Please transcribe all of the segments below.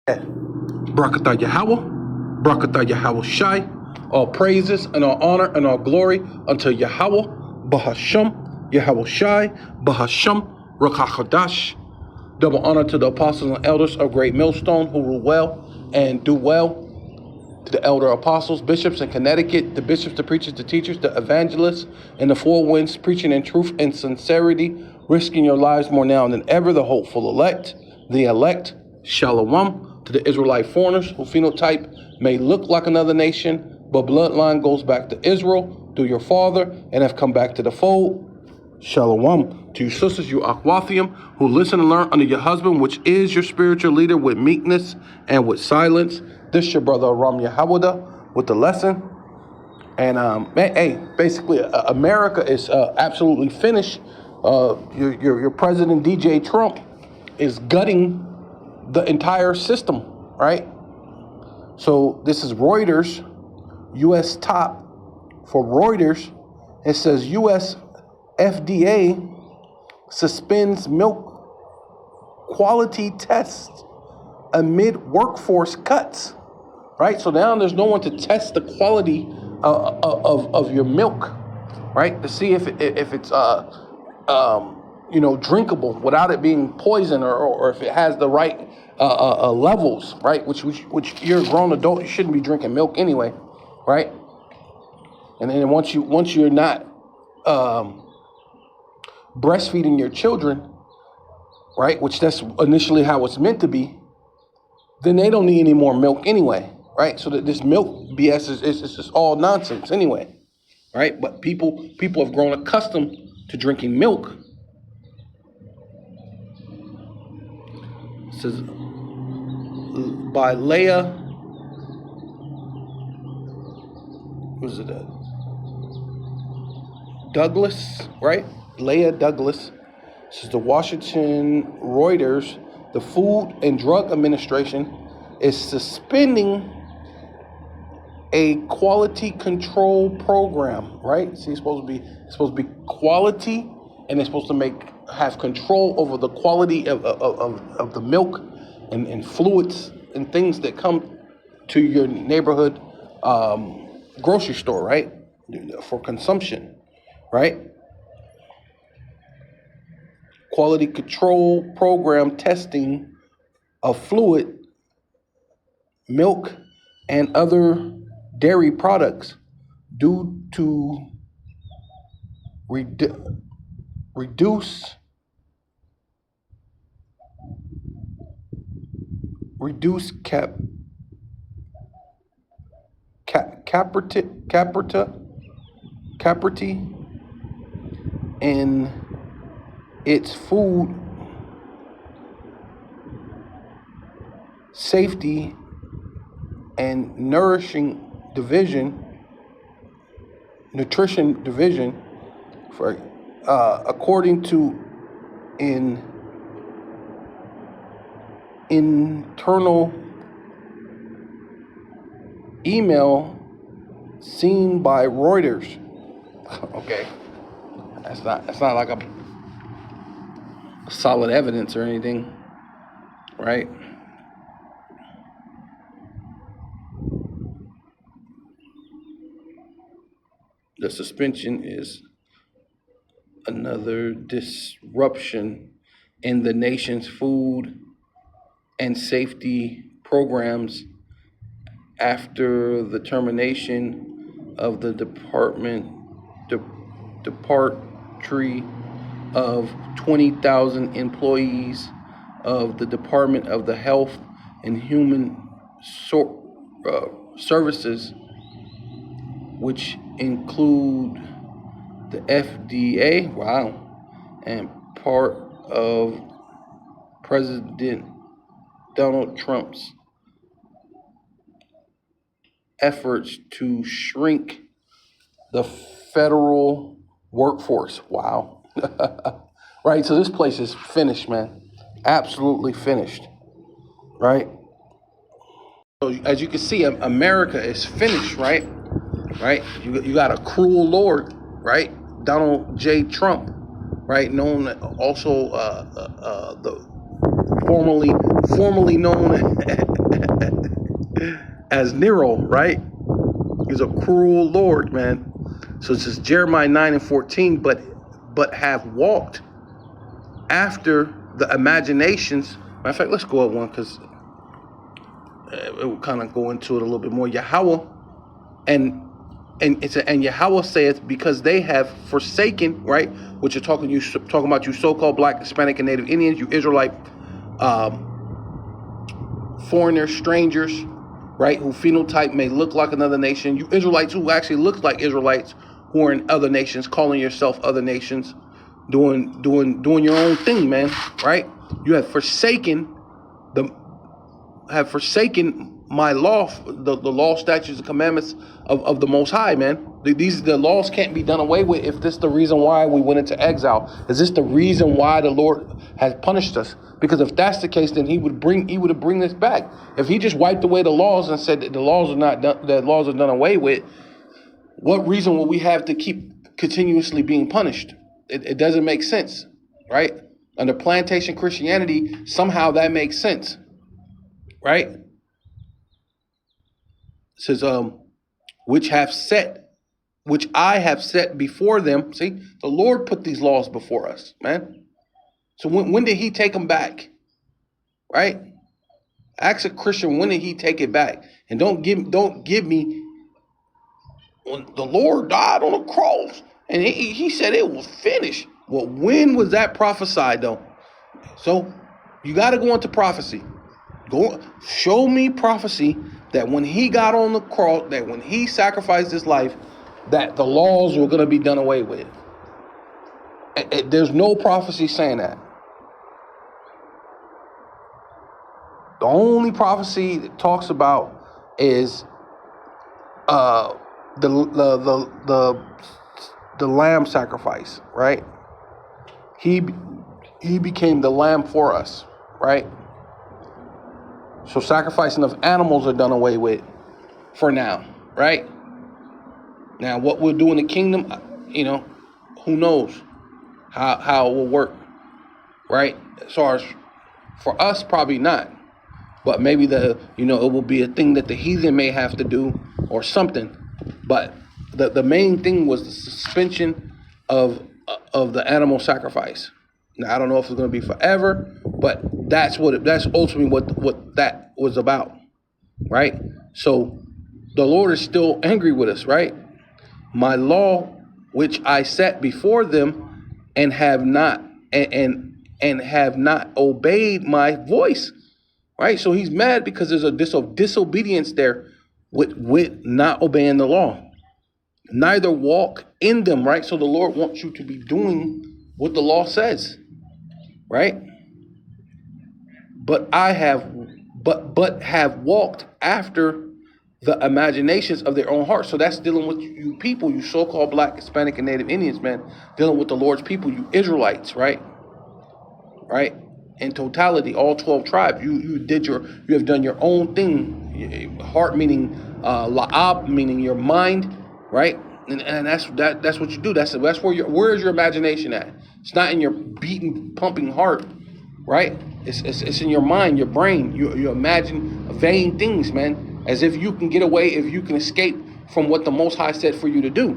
Barakatah Yahweh, Barakatah Yahweh Shai. All praises and all honor and all glory unto Yahweh, Bahasham, Yahweh Shai, Bahasham, Rakachadash. Double honor to the apostles and elders of Great Millstone who rule well and do well. To the elder apostles, bishops in Connecticut, the bishops, the preachers, the teachers, the evangelists, and the four winds, preaching in truth and sincerity, risking your lives more now than ever, the hopeful elect, Shalom, to the Israelite foreigners who phenotype may look like another nation, but bloodline goes back to Israel through your father and have come back to the fold. Shalom. To you sisters, you Akwathium, who listen and learn under your husband, which is your spiritual leader, with meekness and with silence. This your brother Aram Yahawada with the lesson. And basically, America is absolutely finished. Your president, DJ Trump, is gutting the entire system, right? So this is Reuters, U.S. top for Reuters. It says U.S. FDA suspends milk quality tests amid workforce cuts, right? So now there's no one to test the quality of your milk, right? To see if it's drinkable without it being poison or if it has the right levels, right? Which you're a grown adult, you shouldn't be drinking milk anyway, right? And then once you're not breastfeeding your children, right, which that's initially how it's meant to be, then they don't need any more milk anyway, right? So that this milk BS is just all nonsense anyway, right? But people have grown accustomed to drinking milk. It says by Leah, was it Douglas, right? Leah Douglas. This is the Washington Reuters. The Food and Drug Administration is suspending a quality control program, right? See, it's supposed to be quality, and it's supposed to have control over the quality of the milk and fluids and things that come to your neighborhood grocery store, right? For consumption, right? Quality control program testing of fluid, milk, and other dairy products due to reduce capacity in its food safety and nutrition division, for according to an internal email seen by Reuters. Okay, that's not like a solid evidence or anything, right? The suspension is another disruption in the nation's food and safety programs after the termination of the department of 20,000 employees of the Department of the Health and Human Services, which include the FDA, and part of President Donald Trump's efforts to shrink the federal workforce. Wow. Right, so this place is finished, man. Absolutely finished, right? So as you can see, America is finished, right? Right? You got a cruel lord, right? Donald J. Trump, right? Known also the formerly known as Nero, right? He's a cruel Lord, man. So it says Jeremiah 9:14, but have walked after the imaginations. Matter of fact, let's go up one because it will kind of go into it a little bit more. Yahweh and Yahweh saith, because they have forsaken, right? Which you're talking about, you so-called Black, Hispanic, and Native Indians, you Israelite, foreigners, strangers, right? Who phenotype may look like another nation. You Israelites who actually look like Israelites, who are in other nations, calling yourself other nations, doing your own thing, man, right? You have forsaken my law, the law, statutes, and commandments of the Most High, man. The laws can't be done away with. If this is the reason why we went into exile, is this the reason why the Lord has punished us? Because if that's the case, then He would bring this back. If He just wiped away the laws and said that the laws are done away with, what reason will we have to keep continuously being punished? It doesn't make sense, right? Under plantation Christianity, somehow that makes sense, right? It says, which I have set before them. See, the Lord put these laws before us, man. So when did He take them back? Right? Ask a Christian, when did He take it back? And don't give me, when the Lord died on the cross and he said it was finished. Well, when was that prophesied though? So you got to go into prophecy. Go show me prophecy that when He got on the cross, that when He sacrificed His life, that the laws were going to be done away with. There's no prophecy saying that. The only prophecy that talks about is the lamb sacrifice, right? He became the lamb for us, right? So sacrificing of animals are done away with for now, right? Now what we'll do in the kingdom, who knows how it will work, right? As far as for us, probably not. But maybe it will be a thing that the heathen may have to do or something. But the main thing was the suspension of the animal sacrifice. Now I don't know if it's going to be forever, but that's ultimately what that was about, right? So the Lord is still angry with us, right? My law, which I set before them, and have not obeyed my voice. Right, so He's mad because there's a disobedience there with not obeying the law. Neither walk in them, right? So the Lord wants you to be doing what the law says, right? But have walked after the imaginations of their own hearts. So that's dealing with you people, you so-called Black, Hispanic, and Native Indians, man, dealing with the Lord's people, you Israelites, right? Right? In totality, all 12 tribes, you have done your own thing. Heart meaning la'ab, meaning your mind, right? And that's what you do. That's where is your imagination at? It's not in your beating, pumping heart, right? It's in your mind, your brain. You imagine vain things, man, as if you can get away, if you can escape from what the Most High said for you to do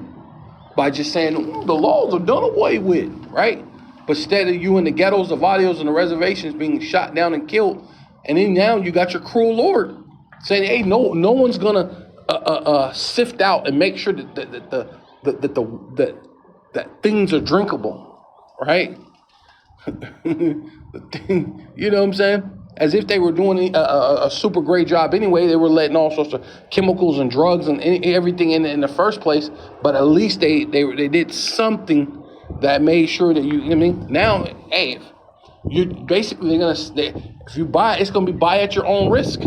by just saying the laws are done away with, right? But instead of you in the ghettos, the barrios, and the reservations being shot down and killed, and then now you got your cruel Lord saying, "Hey, no one's gonna sift out and make sure that things are drinkable, right?" You know what I'm saying? As if they were doing a super great job anyway. They were letting all sorts of chemicals and drugs and everything in the first place. But at least they did something that made sure that you know what I mean? Now, hey, you're basically if you buy, it's gonna be buy at your own risk,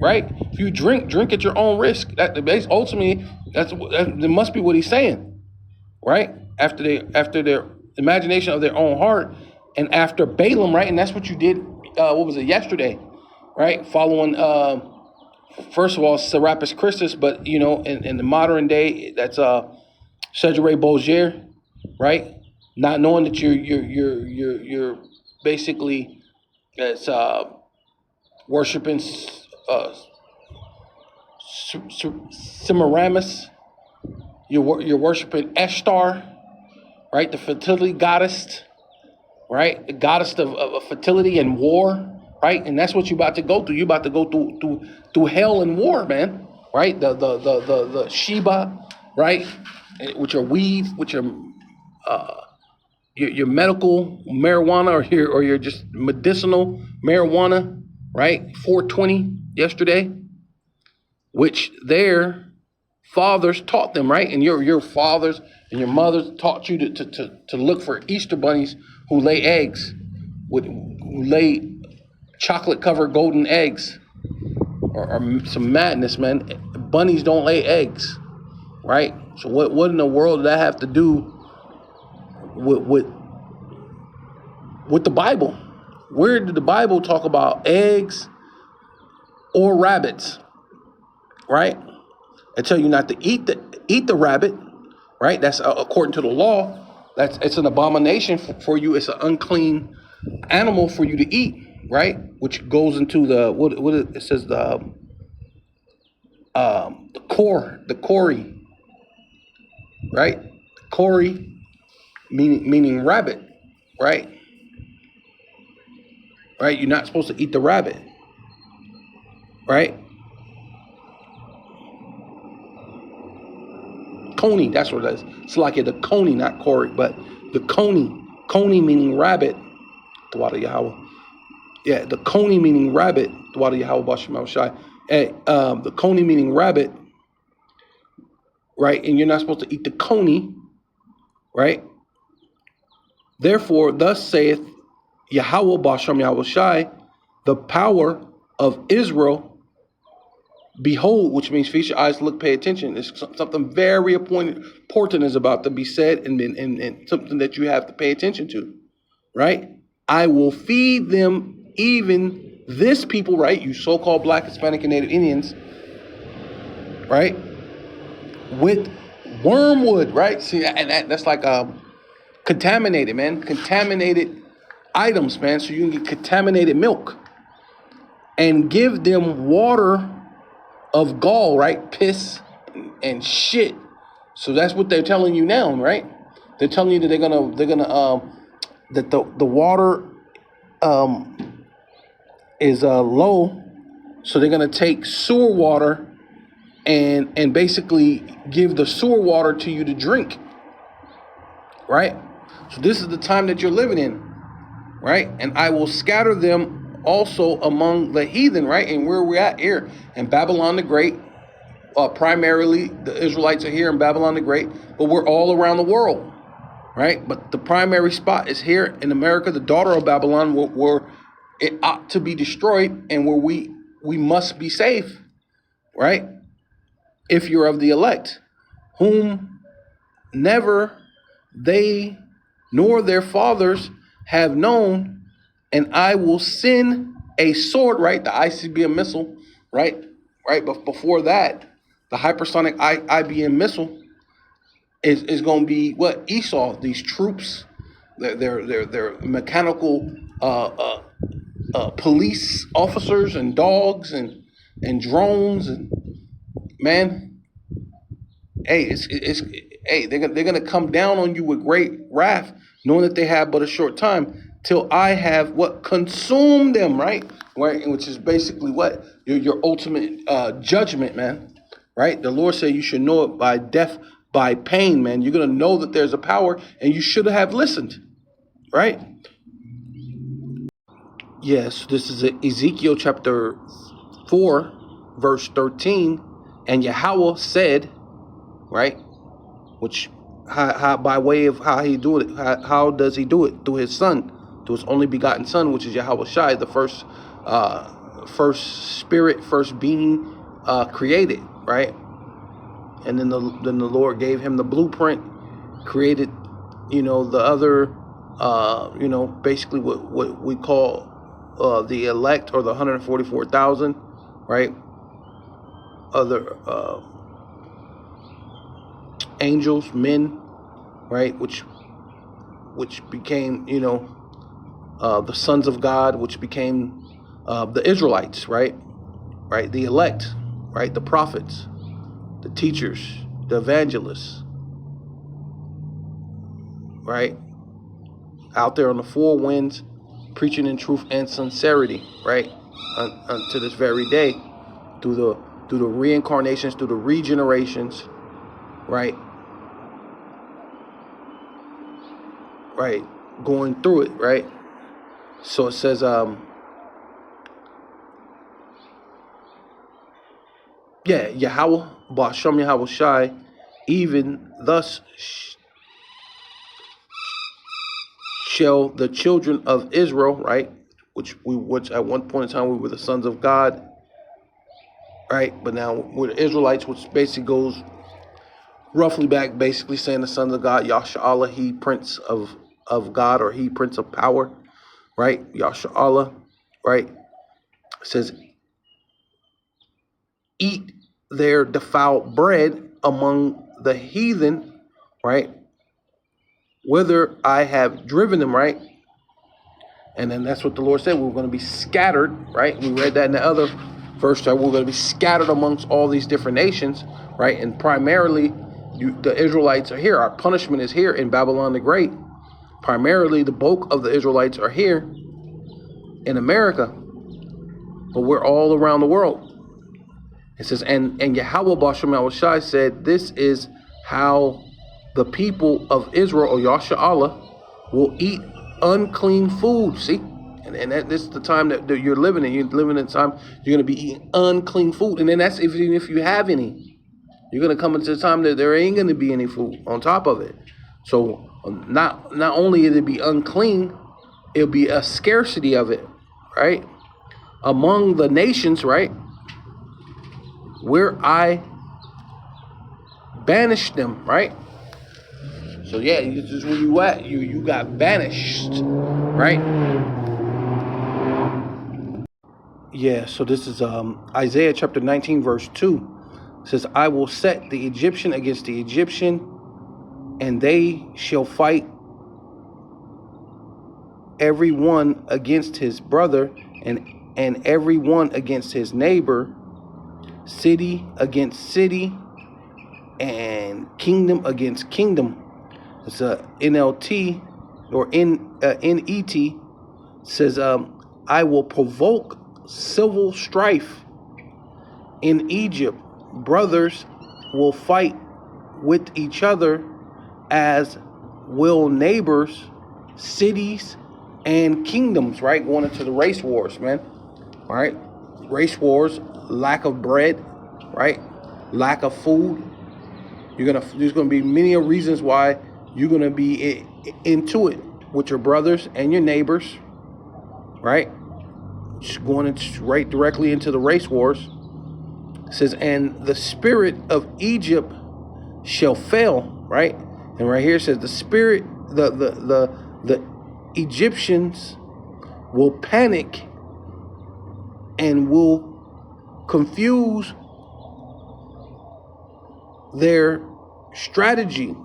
right? If you drink at your own risk. That ultimately that must be what He's saying, right? After their imagination of their own heart, and after Balaam, right? And that's what you did. What was it yesterday, right? Following first of all Serapis Christus, but in the modern day, that's Cedare Beaugier, right? Not knowing that you're basically worshiping Semiramis. You're worshiping Ishtar, right? The fertility goddess, right? The goddess of fertility and war, right? And that's what you're about to go through. You're about to go through hell and war, man, right? The Sheba, right? With your weed, with your medical marijuana or your just medicinal marijuana, right? 420 yesterday, which their fathers taught them, right? And your fathers and your mothers taught you to look for Easter bunnies who lay eggs, who lay chocolate covered golden eggs, or some madness, man. Bunnies don't lay eggs, right? So what in the world did that have to do with the Bible? Where did the Bible talk about eggs or rabbits, right? I tell you not to eat the rabbit, right? That's according to the law. It's an abomination for you. It's an unclean animal for you to eat, right? Which goes into the what it says the Kori, right? Kori meaning rabbit, right? Right? You're not supposed to eat the rabbit, right? Coney, that's what it is. It's like the Coney, not Corey, but the Coney. Coney meaning rabbit. The water Yahweh. Yeah, the Coney meaning rabbit. The water Yahweh Bashim Shai. Hey, the Coney meaning rabbit, right? And you're not supposed to eat the Coney, right? Therefore, thus saith Yahweh Basham Yahweh Shai, the power of Israel. Behold, which means feast your eyes, look, pay attention. It's something very important is about to be said, and something that you have to pay attention to, right? I will feed them, even this people, right? You so-called Black, Hispanic, and Native Indians, right? With wormwood, right? See, and that's like contaminated, man. Contaminated items, man. So you can get contaminated milk, and give them water of gall, right? Piss and shit. So that's what they're telling you now, right? They're telling you that they're gonna that the water is low, so they're gonna take sewer water and basically give the sewer water to you to drink, right? So this is the time that you're living in, right? And I will scatter them also among the heathen, right? And where we're at here in Babylon the Great, primarily the Israelites are here in Babylon the Great, but we're all around the world, right? But the primary spot is here in America, the daughter of Babylon, where it ought to be destroyed and where we must be safe, right? If you're of the elect, whom never they nor their fathers have known. And I will send a sword, right? The ICBM missile, right? Right. But before that, the hypersonic IBM missile is going to be what Esau. These troops, they're mechanical police officers and dogs and drones and man. Hey, they're gonna come down on you with great wrath, knowing that they have but a short time. Till I have what consumed them, right? Which is basically what your ultimate judgment, man. Right? The Lord said you should know it by death, by pain, man. You're gonna know that there's a power, and you should have listened, right? Yes, this is Ezekiel chapter 4, verse 13, and Yahweh said, right? Which how by way of how he do it? How does he do it? Through his son. To his only begotten son, which is Yahweh Shai, the first spirit, first being created, right? And then the Lord gave him the blueprint, created, the other, basically what we call the elect, or the 144,000, right? Other angels, men, right? Which became, the sons of God, which became the Israelites, right? Right, the elect, right? The prophets, the teachers, the evangelists, right? Out there on the four winds, preaching in truth and sincerity, right? Unto this very day, through the reincarnations, through the regenerations, right? Right, going through it, right? So it says, Yahweh, Ba'ashem Yahweh Shai, even thus shall the children of Israel, right? Which at one point in time we were the sons of God, right? But now we're the Israelites, which basically goes roughly back, basically saying the sons of God, Yasha'Allah, he prince of God, or he prince of power, right? Yasha'Allah, right? It says, eat their defiled bread among the heathen, right? Whither I have driven them, right? And then that's what the Lord said. We're going to be scattered, right? We read that in the other verse, that we're going to be scattered amongst all these different nations, right? And primarily, the Israelites are here. Our punishment is here in Babylon the Great. Primarily, the bulk of the Israelites are here in America, but we're all around the world. It says, and Yahweh Ba'ashem Yahweh Shai said, this is how the people of Israel, or Yasha'Allah, will eat unclean food. See? And this is the time that you're living in. You're living in a time you're going to be eating unclean food. And then that's even if you have any. You're going to come into a time that there ain't going to be any food on top of it. So not only will it be unclean, it'll be a scarcity of it, right? Among the nations, right? Where I banished them, right? So yeah, this is where you at. You got banished, right? Yeah, so this is Isaiah chapter 19, verse 2. It says, I will set the Egyptian against the Egyptian, and they shall fight every one against his brother, and every one against his neighbor, city against city, and kingdom against kingdom. It's a NLT or NET says, I will provoke civil strife in Egypt. Brothers will fight with each other, as will neighbors, cities, and kingdoms, right? Going into the race wars, man. All right. Race wars, lack of bread, right? Lack of food. There's gonna be many reasons why you're gonna be into it with your brothers and your neighbors, right? Just going right directly into the race wars. It says, and the spirit of Egypt shall fail, right? And right here it says the spirit, the Egyptians will panic and will confuse their strategy,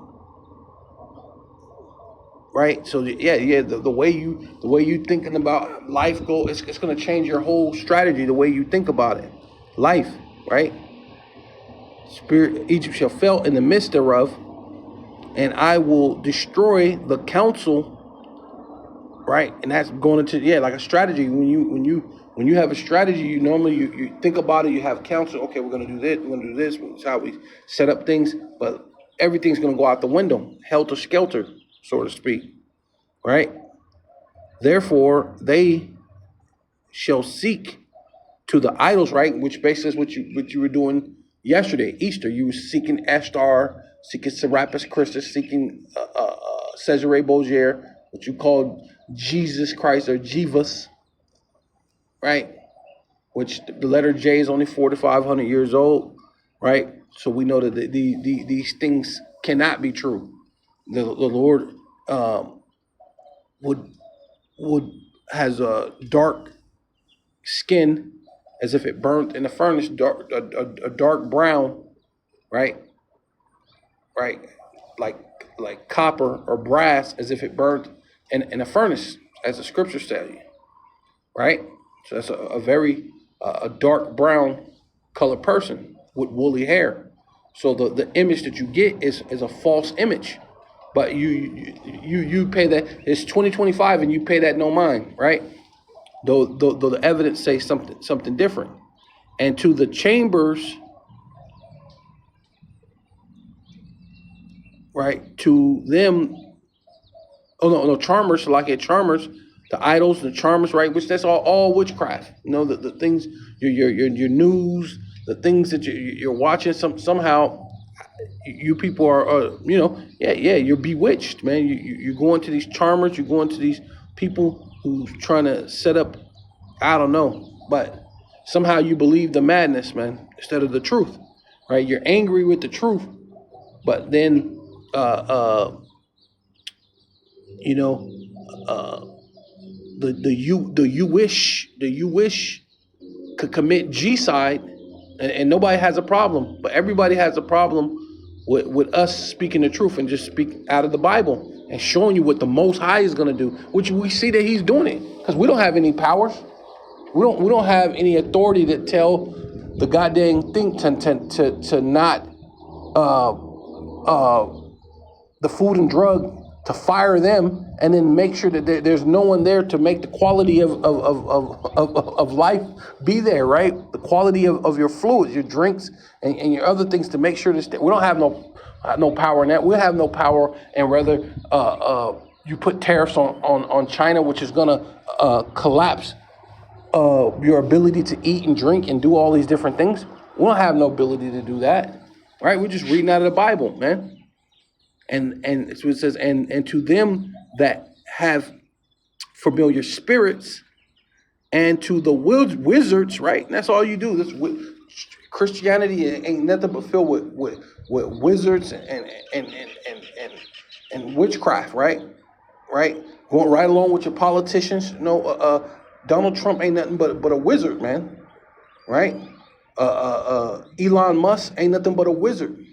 right? So the way you thinking about life it's going to change your whole strategy, the way you think about it, life, right? Spirit Egypt shall fail in the midst thereof, and I will destroy the counsel, right? And that's going into like a strategy. When you have a strategy, you normally you think about it, you have counsel. Okay, we're going to do this, we're going to do this. It's how we set up things, but everything's going to go out the window, helter skelter, so to speak, right? Therefore, they shall seek to the idols, right? Which basically is what you were doing yesterday, Easter. You were seeking Ashtar, seeking Serapis Christus, seeking Cesare Borgia, what you called Jesus Christ or Jivas, right? Which the letter J is only 400 to 500 years old, right? So we know that these things cannot be true. The Lord has a dark skin, as if it burnt in a furnace, a dark brown, right? Right, like copper or brass, as if it burnt in a furnace, as the scriptures tell you, right? So that's a very dark brown, colored person with woolly hair. So the image that you get is a false image. But you pay that. It's 2025 and you pay that no mind, right? Though the evidence says something different. And to the chambers, right? To them, oh no, charmers, like charmers, the idols, the charmers, right? Which that's all witchcraft. You know, the things your news, the things that you're watching. Somehow you people are you're bewitched, man. You go into these charmers, you go into these people who's trying to set up, I don't know, but somehow you believe the madness, man, instead of the truth, right? You're angry with the truth, but then you know the you wish could commit G-side, and nobody has a problem, but everybody has a problem with us speaking the truth and just speak out of the Bible and showing you what the Most High is going to do, which we see that He's doing it, because we don't have any powers. We don't have any authority to tell the goddamn thing to not the food and drug, to fire them, and then make sure that there's no one there to make the quality of life be there, right? The quality of your fluids, your drinks, and your other things, to make sure that we don't have no power in that. We have no power in whether you put tariffs on China, which is gonna collapse your ability to eat and drink and do all these different things. We don't have no ability to do that, right? We're just reading out of the Bible, man. And it's what it says, and to them that have familiar spirits, and to the wizards, right? And that's all you do. This Christianity ain't nothing but filled with wizards and witchcraft, right? Right? Going right along with your politicians. Donald Trump ain't nothing but a wizard, man. Right? Elon Musk ain't nothing but a wizard.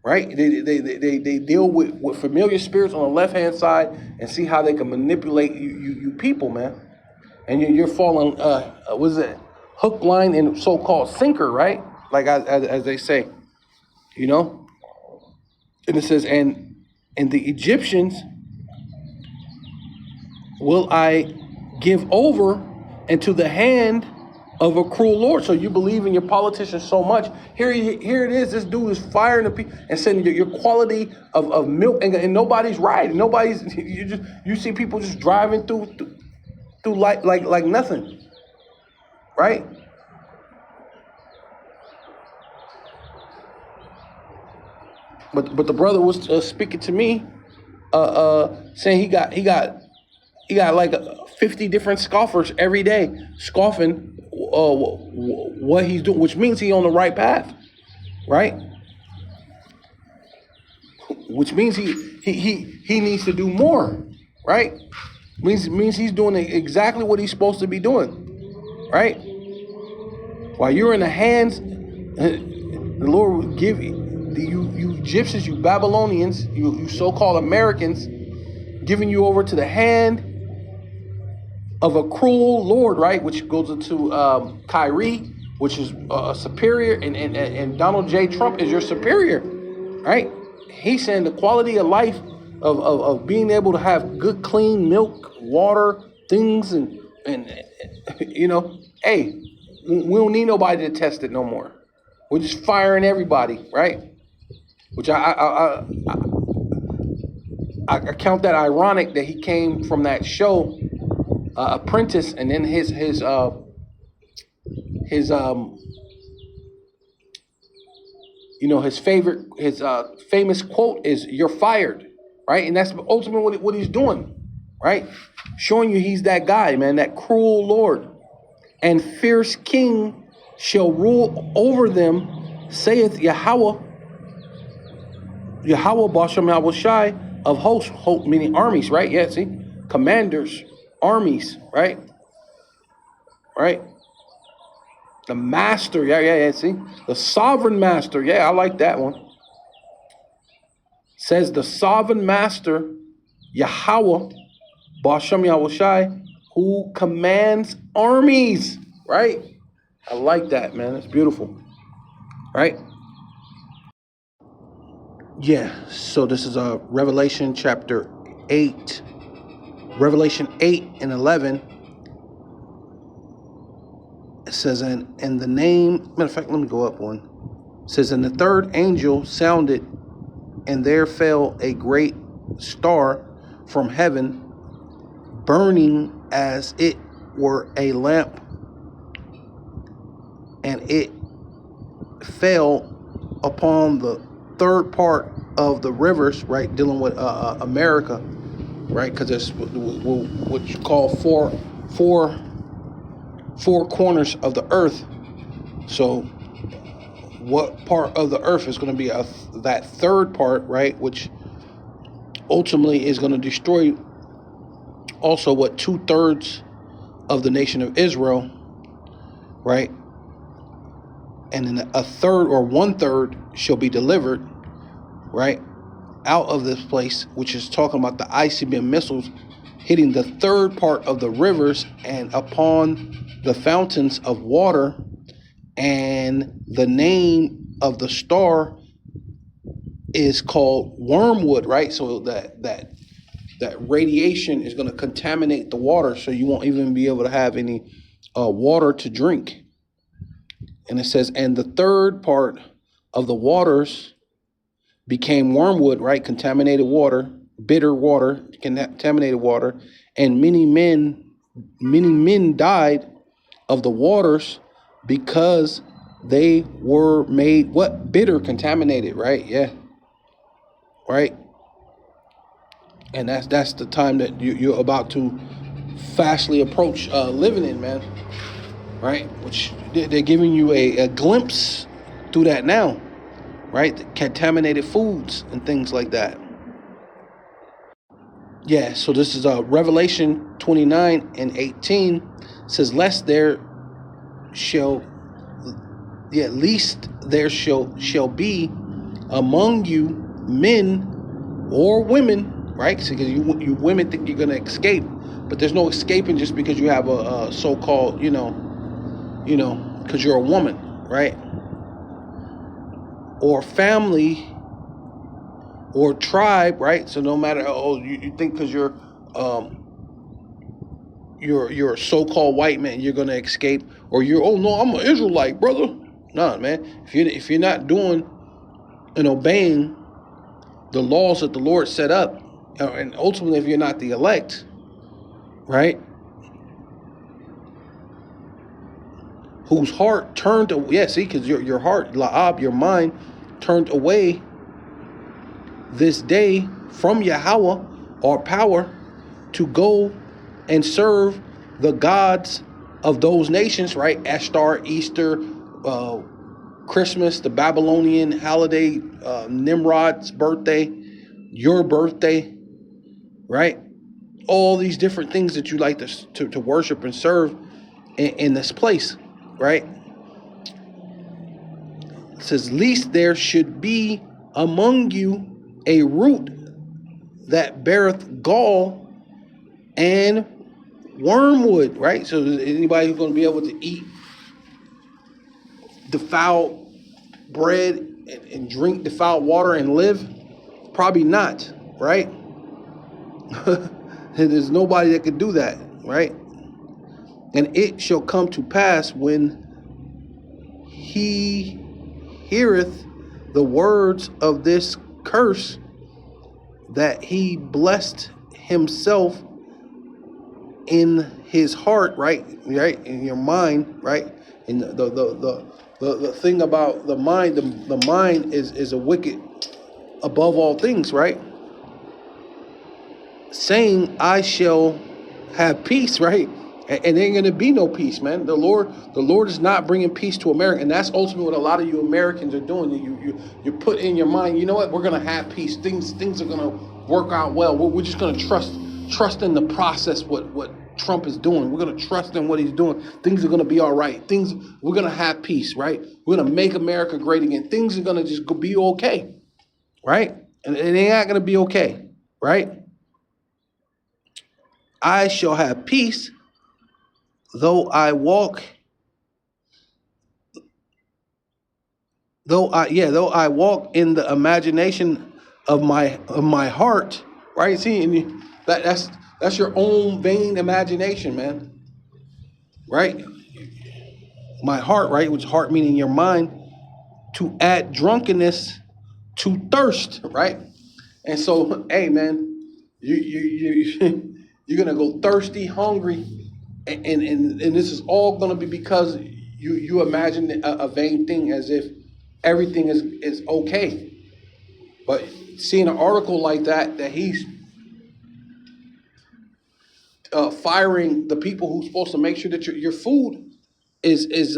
Right? They deal with familiar spirits on the left hand side and see how they can manipulate you people, man. And you're falling, what is it? Hook, line, and so-called sinker, right? Like as they say, And it says, and the Egyptians will I give over into the hand of a cruel Lord. So you believe in your politicians so much. Here it is. This dude is firing the people and saying your quality of milk, and nobody's riding. You see people just driving through like nothing, right? But the brother was speaking to me, saying he got like 50 different scoffers every day scoffing what he's doing, which means he's on the right path, right? Which means he needs to do more, right? Means he's doing exactly what he's supposed to be doing, right? While you're in the hands, the Lord will give you Egyptians, you Babylonians, you so-called Americans, giving you over to the hand of a cruel Lord, right? Which goes into Kyrie, which is superior, and Donald J. Trump is your superior, right? He's saying the quality of life of being able to have good, clean milk, water, things, and hey, we don't need nobody to test it no more. We're just firing everybody, right? Which I count that ironic that he came from that show, Apprentice, and then his famous quote is "You're fired," right? And that's ultimately what he's doing, right? Showing you he's that guy, man, that cruel Lord, and fierce king shall rule over them, saith Yahweh Bashem Yahushai of hosts, meaning armies, right? Yeah, see, commanders, armies, right? Right? The master, yeah, see? The sovereign master, yeah, I like that one. Says the sovereign master, Yahweh, Bashem Yahushai, who commands armies, right? I like that, man. It's beautiful, right? Yeah. So this is Revelation chapter 8. Revelation 8 and 11. It says, and the name, matter of fact, let me go up one. It says, and the third angel sounded, and there fell a great star from heaven, burning as it were a lamp, and it fell upon the third part of the rivers, right, dealing with America, right, because there's what you call four corners of the earth. So what part of the earth is going to be that third part, right, which ultimately is going to destroy also what 2/3 of the nation of Israel, right? And then a third or 1/3 shall be delivered, right, out of this place, which is talking about the ICBM missiles hitting the third part of the rivers and upon the fountains of water. And the name of the star is called Wormwood, right? So that radiation is going to contaminate the water, so you won't even be able to have any water to drink. And it says, and the third part of the waters became wormwood, right? Contaminated water, bitter water, contaminated water, and many men died of the waters because they were made what? Bitter, contaminated, right? Yeah, right. And that's the time that you're about to fastly approach living in, man. Right? Which they're giving you a glimpse through that now, right? The contaminated foods and things like that. Yeah, so this is Revelation 29 and 18. It says, lest there shall, yeah, least there shall be among you men or women, right? Because you women think you're gonna escape, but there's no escaping just because you have a so-called, because you're a woman, right? Or family or tribe, right? So no matter, you think because you're a so-called white man, you're gonna escape, or you're, oh no, I'm an Israelite, brother. Nah, man. If you're not doing and obeying the laws that the Lord set up, and ultimately if you're not the elect, right? Whose heart turned to, yeah, see, because your heart, la'ab, your mind turned away this day from Yahweh, our power, to go and serve the gods of those nations, right? Ashtar, Easter, Christmas, the Babylonian holiday, Nimrod's birthday, your birthday, right? All these different things that you like to worship and serve in this place, right? It says, least there should be among you a root that beareth gall and wormwood, right? So is anybody who's going to be able to eat defiled bread and drink defiled water and live? Probably not, right? There's nobody that could do that, right? And it shall come to pass when he heareth the words of this curse that he blessed himself in his heart, right, in your mind, right. And the thing about the mind, the mind is a wicked above all things, right? Saying, I shall have peace, right? And there ain't gonna be no peace, man. The Lord is not bringing peace to America, and that's ultimately what a lot of you Americans are doing. You put in your mind, you know what? We're gonna have peace. Things are gonna work out well. We're just gonna trust in the process. What Trump is doing. We're gonna trust in what he's doing. Things are gonna be all right. We're gonna have peace, right? We're gonna make America great again. Things are gonna just be okay, right? And it ain't not gonna be okay, right? I shall have peace, though I walk though I walk in the imagination of my heart, right? See, and that's your own vain imagination, man, right? My heart, right? Which heart meaning your mind, to add drunkenness to thirst, right? And so, hey, man, you you're gonna go thirsty, hungry, and this is all gonna be because you imagine a vain thing as if everything is okay. But seeing an article like that he's firing the people who's supposed to make sure that your food is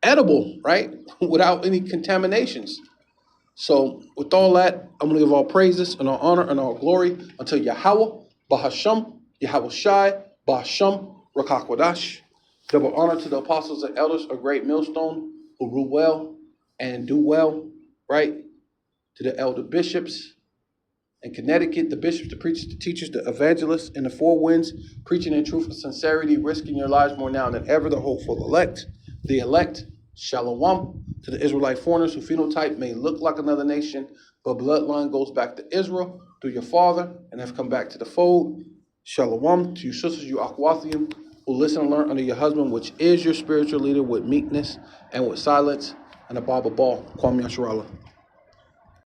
edible, right, without any contaminations. So with all that, I'm going to give all praises and all honor and all glory unto Yahweh, Bahasham, Yahweh Shai, Bahasham, Rakakwadash. Double honor to the apostles and elders, a great millstone who rule well and do well, right? To the elder bishops in Connecticut, the bishops, the preachers, the teachers, the evangelists in the four winds, preaching in truth and sincerity, risking your lives more now than ever, the hopeful elect. The elect, Shalom, to the Israelite foreigners who phenotype may look like another nation, but bloodline goes back to Israel through your father and have come back to the fold. Shalom to you sisters, you Akwathium, who listen and learn under your husband, which is your spiritual leader, with meekness and with silence, and a Baba Ball. Kwame Yasharallah.